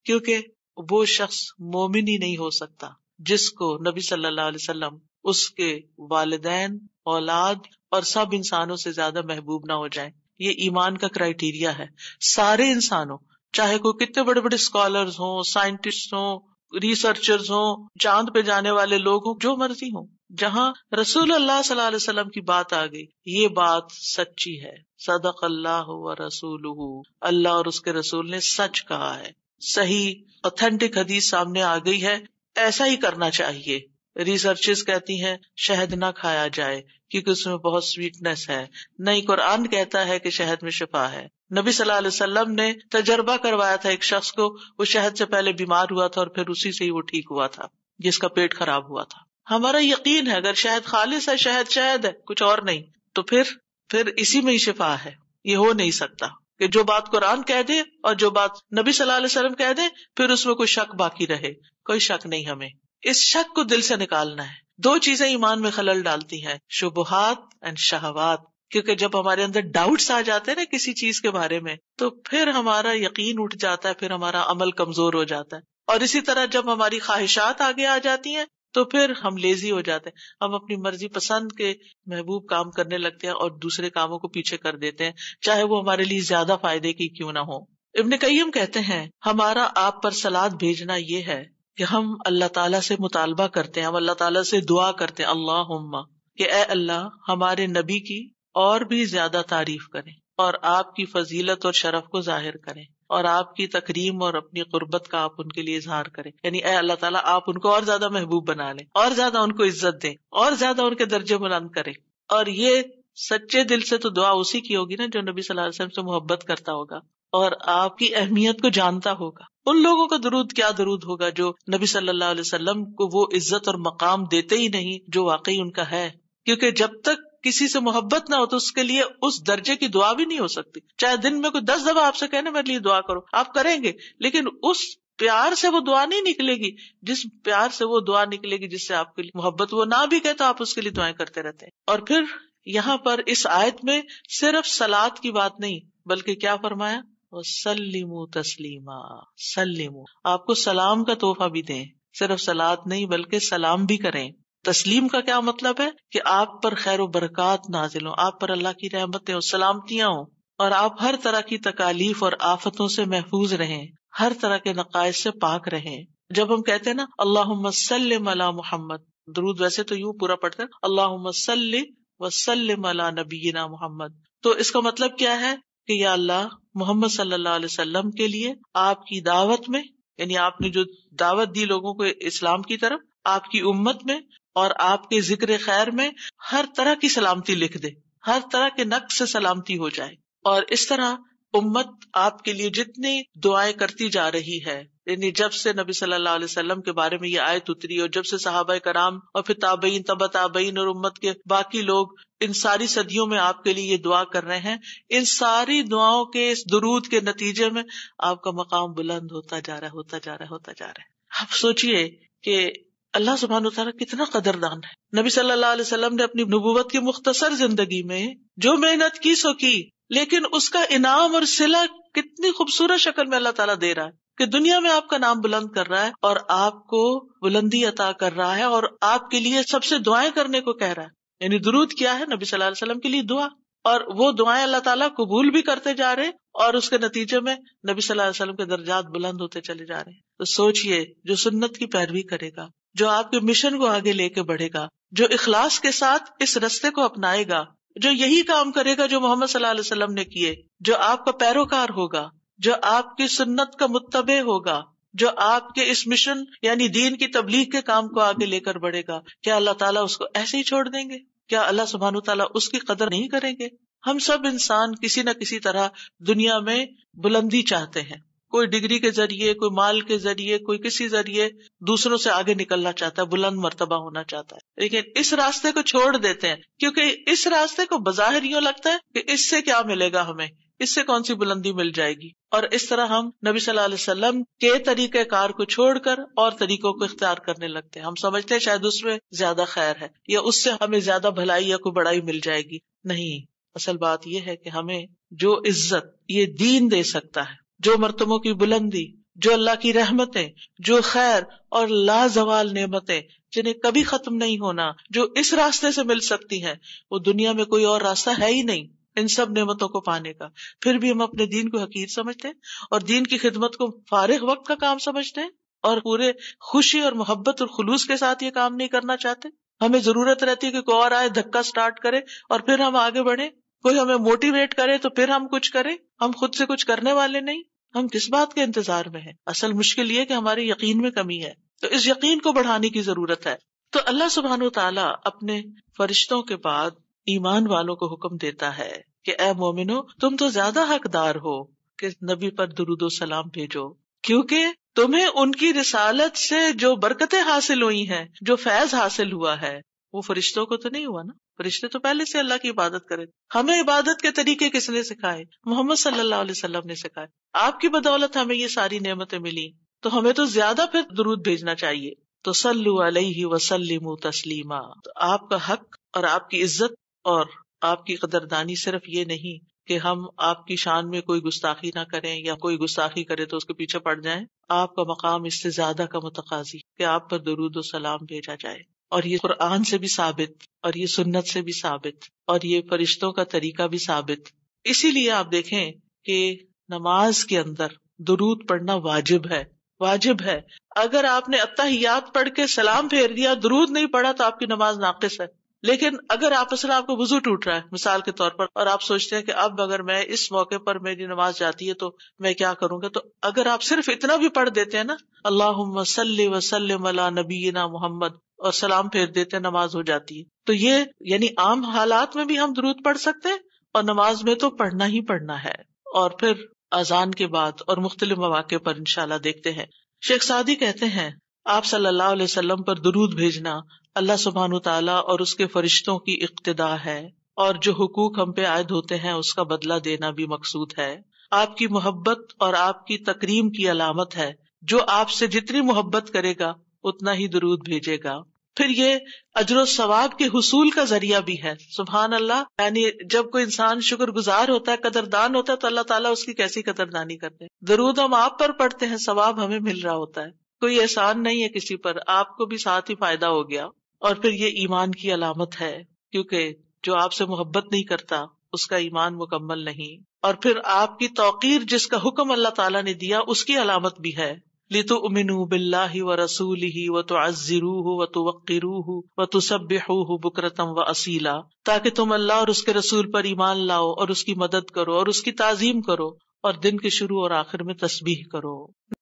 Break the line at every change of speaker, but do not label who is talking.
کیونکہ وہ شخص مومن ہی نہیں ہو سکتا جس کو نبی صلی اللہ علیہ وسلم اس کے والدین، اولاد اور سب انسانوں سے زیادہ محبوب نہ ہو جائیں. یہ ایمان کا کرائیٹیریا ہے. سارے انسانوں، چاہے کوئی کتنے بڑے بڑے اسکالرز ہوں، سائنٹسٹ ہوں، ریسرچرز ہوں، چاند پہ جانے والے لوگ ہوں، جو مرضی ہوں، جہاں رسول اللہ صلی اللہ علیہ وسلم کی بات آ گئی، یہ بات سچی ہے. صدق اللہ و رسولہ، اللہ اور اس کے رسول نے سچ کہا ہے. صحیح اوتھینٹک حدیث سامنے آ گئی ہے، ایسا ہی کرنا چاہیے. ریسرچز کہتی ہیں شہد نہ کھایا جائے کیونکہ اس میں بہت سویٹنس ہے. نہیں، قرآن کہتا ہے کہ شہد میں شفا ہے. نبی صلی اللہ علیہ وسلم نے تجربہ کروایا تھا ایک شخص کو، وہ شہد سے پہلے بیمار ہوا تھا اور پھر اسی سے ہی وہ ٹھیک ہوا تھا جس کا پیٹ خراب ہوا تھا. ہمارا یقین ہے اگر شہد خالص ہے، شہد شہد ہے، کچھ اور نہیں، تو پھر اسی میں ہی شفا ہے. یہ ہو نہیں سکتا کہ جو بات قرآن کہہ دے اور جو بات نبی صلی اللہ علیہ وسلم کہہ دے پھر اس میں کوئی شک باقی رہے. کوئی شک نہیں. ہمیں اس شک کو دل سے نکالنا ہے. دو چیزیں ایمان میں خلل ڈالتی ہیں، شبہات اینڈ شہوات. کیونکہ جب ہمارے اندر ڈاؤٹس آ جاتے ہیں نا کسی چیز کے بارے میں، تو پھر ہمارا یقین اٹھ جاتا ہے، پھر ہمارا عمل کمزور ہو جاتا ہے. اور اسی طرح جب ہماری خواہشات آگے آ جاتی ہیں تو پھر ہم لیزی ہو جاتے ہیں، ہم اپنی مرضی پسند کے محبوب کام کرنے لگتے ہیں اور دوسرے کاموں کو پیچھے کر دیتے ہیں، چاہے وہ ہمارے لیے زیادہ فائدے کی کیوں نہ ہو. ابن قیم کہتے ہیں ہمارا آپ پر صلات بھیجنا یہ ہے کہ ہم اللہ تعالیٰ سے مطالبہ کرتے ہیں، ہم اللہ تعالیٰ سے دعا کرتے ہیں، اللہم، کہ اے اللہ ہمارے نبی کی اور بھی زیادہ تعریف کریں اور آپ کی فضیلت اور شرف کو ظاہر کریں اور آپ کی تکریم اور اپنی قربت کا آپ ان کے لیے اظہار کریں. یعنی اے اللہ تعالیٰ آپ ان کو اور زیادہ محبوب بنا لیں، اور زیادہ ان کو عزت دیں، اور زیادہ ان کے درجے بلند کریں. اور یہ سچے دل سے تو دعا اسی کی ہوگی نا جو نبی صلی اللہ علیہ وسلم سے محبت کرتا ہوگا اور آپ کی اہمیت کو جانتا ہوگا. ان لوگوں کا درود کیا درود ہوگا جو نبی صلی اللہ علیہ وسلم کو وہ عزت اور مقام دیتے ہی نہیں جو واقعی ان کا ہے. کیونکہ جب تک کسی سے محبت نہ ہو تو اس کے لیے اس درجے کی دعا بھی نہیں ہو سکتی. چاہے دن میں کوئی 10 دفعہ آپ سے کہنا میرے لیے دعا کرو، آپ کریں گے، لیکن اس پیار سے وہ دعا نہیں نکلے گی جس پیار سے وہ دعا نکلے گی جس سے آپ کے لیے محبت. وہ نہ بھی کہے تو آپ اس کے لیے دعائیں کرتے رہتے ہیں. اور پھر یہاں پر اس آیت میں صرف صلاۃ کی بات نہیں بلکہ کیا فرمایا، وَسَلِّمُوا تَسْلِيمًا، سلموا، آپ کو سلام کا تحفہ بھی دیں. صرف صلاۃ نہیں بلکہ سلام بھی کریں. تسلیم کا کیا مطلب ہے کہ آپ پر خیر و برکات نازل ہوں، آپ پر اللہ کی رحمتیں ہوں، سلامتیاں ہوں، اور آپ ہر طرح کی تکالیف اور آفتوں سے محفوظ رہیں، ہر طرح کے نقائص سے پاک رہیں. جب ہم کہتے ہیں نا اللہم سلم علی محمد، درود ویسے تو یوں پورا پڑھتے ہیں اللہم صلی وسلم علی نبینا محمد، تو اس کا مطلب کیا ہے کہ یا اللہ محمد صلی اللہ علیہ وسلم کے لیے آپ کی دعوت میں، یعنی آپ نے جو دعوت دی لوگوں کو اسلام کی طرف، آپ کی امت میں اور آپ کے ذکر خیر میں ہر طرح کی سلامتی لکھ دے، ہر طرح کے نقص سے سلامتی ہو جائے. اور اس طرح امت آپ کے لیے جتنی دعائیں کرتی جا رہی ہے، یعنی جب سے نبی صلی اللہ علیہ وسلم کے بارے میں یہ آیت اتری اور جب سے صحابہ کرام اور پھر تابعین، تبع تابعین اور امت کے باقی لوگ ان ساری صدیوں میں آپ کے لیے یہ دعا کر رہے ہیں، ان ساری دعاؤں کے اس درود کے نتیجے میں آپ کا مقام بلند ہوتا جا رہا ہے، ہوتا جا رہا ہے، ہوتا جا رہا ہے. آپ سوچئے کہ اللہ سبحانہ وتعالیٰ کتنا قدردان ہے. نبی صلی اللہ علیہ وسلم نے اپنی نبوت کی مختصر زندگی میں جو محنت کی سو کی، لیکن اس کا انعام اور صلہ کتنی خوبصورت شکل میں اللہ تعالیٰ دے رہا ہے کہ دنیا میں آپ کا نام بلند کر رہا ہے اور آپ کو بلندی عطا کر رہا ہے اور آپ کے لیے سب سے دعائیں کرنے کو کہہ رہا ہے. یعنی درود کیا ہے؟ نبی صلی اللہ علیہ وسلم کے لیے دعا، اور وہ دعائیں اللہ تعالیٰ قبول بھی کرتے جا رہے اور اس کے نتیجے میں نبی صلی اللہ علیہ وسلم کے درجات بلند ہوتے چلے جا رہے ہیں. تو سوچئے جو سنت کی پیروی کرے گا، جو آپ کے مشن کو آگے لے کے بڑھے گا، جو اخلاص کے ساتھ اس رستے کو اپنائے گا، جو یہی کام کرے گا جو محمد صلی اللہ علیہ وسلم نے کیے، جو آپ کا پیروکار ہوگا، جو آپ کی سنت کا متبع ہوگا، جو آپ کے اس مشن یعنی دین کی تبلیغ کے کام کو آگے لے کر بڑھے گا، کیا اللہ تعالیٰ اس کو ایسے ہی چھوڑ دیں گے؟ کیا اللہ سبحانہ تعالیٰ اس کی قدر نہیں کریں گے؟ ہم سب انسان کسی نہ کسی طرح دنیا میں بلندی چاہتے ہیں، کوئی ڈگری کے ذریعے، کوئی مال کے ذریعے، کوئی کسی ذریعے دوسروں سے آگے نکلنا چاہتا ہے، بلند مرتبہ ہونا چاہتا ہے، لیکن اس راستے کو چھوڑ دیتے ہیں کیونکہ اس راستے کو بظاہر یوں لگتا ہے کہ اس سے کیا ملے گا ہمیں، اس سے کون سی بلندی مل جائے گی. اور اس طرح ہم نبی صلی اللہ علیہ وسلم کے طریقہ کار کو چھوڑ کر اور طریقوں کو اختیار کرنے لگتے ہیں. ہم سمجھتے ہیں شاید اس میں زیادہ خیر ہے یا اس سے ہمیں زیادہ بھلائی یا کوئی بڑائی مل جائے گی. نہیں، اصل بات یہ ہے کہ ہمیں جو عزت یہ دین دے سکتا ہے، جو مرتبوں کی بلندی جو اللہ کی رحمتیں، جو خیر اور لازوال نعمتیں جنہیں کبھی ختم نہیں ہونا، جو اس راستے سے مل سکتی ہیں، وہ دنیا میں کوئی اور راستہ ہے ہی نہیں ان سب نعمتوں کو پانے کا. پھر بھی ہم اپنے دین کو حقیر سمجھتے ہیں اور دین کی خدمت کو فارغ وقت کا کام سمجھتے ہیں اور پورے خوشی اور محبت اور خلوص کے ساتھ یہ کام نہیں کرنا چاہتے. ہمیں ضرورت رہتی ہے کہ کوئی اور آئے، دھکا سٹارٹ کرے اور پھر ہم آگے بڑھیں. کوئی ہمیں موٹیویٹ کرے تو پھر ہم کچھ کریں. ہم خود سے کچھ کرنے والے نہیں. ہم کس بات کے انتظار میں ہیں؟ اصل مشکل یہ کہ ہمارے یقین میں کمی ہے. تو اس یقین کو بڑھانے کی ضرورت ہے. تو اللہ سبحانہ وتعالی اپنے فرشتوں کے بعد ایمان والوں کو حکم دیتا ہے کہ اے مومنو، تم تو زیادہ حقدار ہو کہ نبی پر درود و سلام بھیجو، کیونکہ تمہیں ان کی رسالت سے جو برکتیں حاصل ہوئی ہیں، جو فیض حاصل ہوا ہے، وہ فرشتوں کو تو نہیں ہوا نا. فرشتے تو پہلے سے اللہ کی عبادت کرے. ہمیں عبادت کے طریقے کس نے سکھائے؟ محمد صلی اللہ علیہ وسلم نے سکھائے. آپ کی بدولت ہمیں یہ ساری نعمتیں ملی، تو ہمیں تو زیادہ پھر درود بھیجنا چاہیے. تو صلو علیہ وسلموا تسلیما. تو آپ کا حق اور آپ کی عزت اور آپ کی قدردانی صرف یہ نہیں کہ ہم آپ کی شان میں کوئی گستاخی نہ کریں یا کوئی گستاخی کرے تو اس کے پیچھے پڑ جائیں. آپ کا مقام اس سے زیادہ کا متقاضی کہ آپ پر درود و سلام بھیجا جائے. اور یہ قرآن سے بھی ثابت، اور یہ سنت سے بھی ثابت، اور یہ فرشتوں کا طریقہ بھی ثابت. اسی لیے آپ دیکھیں کہ نماز کے اندر درود پڑھنا واجب ہے. واجب ہے. اگر آپ نے اتحیات پڑھ کے سلام پھیر دیا، درود نہیں پڑھا، تو آپ کی نماز ناقص ہے. لیکن اگر آپ کو وضو ٹوٹ رہا ہے مثال کے طور پر، اور آپ سوچتے ہیں کہ اب اگر میں اس موقع پر میری نماز جاتی ہے تو میں کیا کروں گا، تو اگر آپ صرف اتنا بھی پڑھ دیتے ہیں نا، اللہم صلی وسلم علی نبینا محمد، اور سلام پھیر دیتے ہیں، نماز ہو جاتی ہے. تو یہ یعنی عام حالات میں بھی ہم درود پڑھ سکتے ہیں، اور نماز میں تو پڑھنا ہی پڑھنا ہے. اور پھر اذان کے بعد اور مختلف مواقع پر انشاءاللہ دیکھتے ہیں. شیخ سعدی کہتے ہیں آپ صلی اللہ علیہ وسلم پر درود بھیجنا اللہ سبحانہ تعالیٰ اور اس کے فرشتوں کی اقتدا ہے، اور جو حقوق ہم پہ عائد ہوتے ہیں اس کا بدلہ دینا بھی مقصود ہے. آپ کی محبت اور آپ کی تکریم کی علامت ہے. جو آپ سے جتنی محبت کرے گا اتنا ہی درود بھیجے گا. پھر یہ اجر و ثواب کے حصول کا ذریعہ بھی ہے. سبحان اللہ. یعنی جب کوئی انسان شکر گزار ہوتا ہے، قدردان ہوتا ہے، تو اللہ تعالیٰ اس کی کیسی قدردانی کرتے ہیں. درود ہم آپ پر پڑھتے ہیں، ثواب ہمیں مل رہا ہوتا ہے. کوئی احسان نہیں ہے کسی پر، آپ کو بھی ساتھ ہی فائدہ ہو گیا. اور پھر یہ ایمان کی علامت ہے، کیونکہ جو آپ سے محبت نہیں کرتا اس کا ایمان مکمل نہیں. اور پھر آپ کی توقیر جس کا حکم اللہ تعالیٰ نے دیا اس کی علامت بھی ہے. لِتُؤْمِنُوا بِاللَّهِ وَرَسُولِهِ وَتُعَزِّرُوهُ وَتُوَقِّرُوهُ وَتُسَبِّحُوهُ بُكْرَةً وَأَصِيلًا. تاکہ تم اللہ اور اس کے رسول پر ایمان لاؤ اور اس کی مدد کرو اور اس کی تعظیم کرو اور دن کے شروع اور آخر میں تسبیح کرو.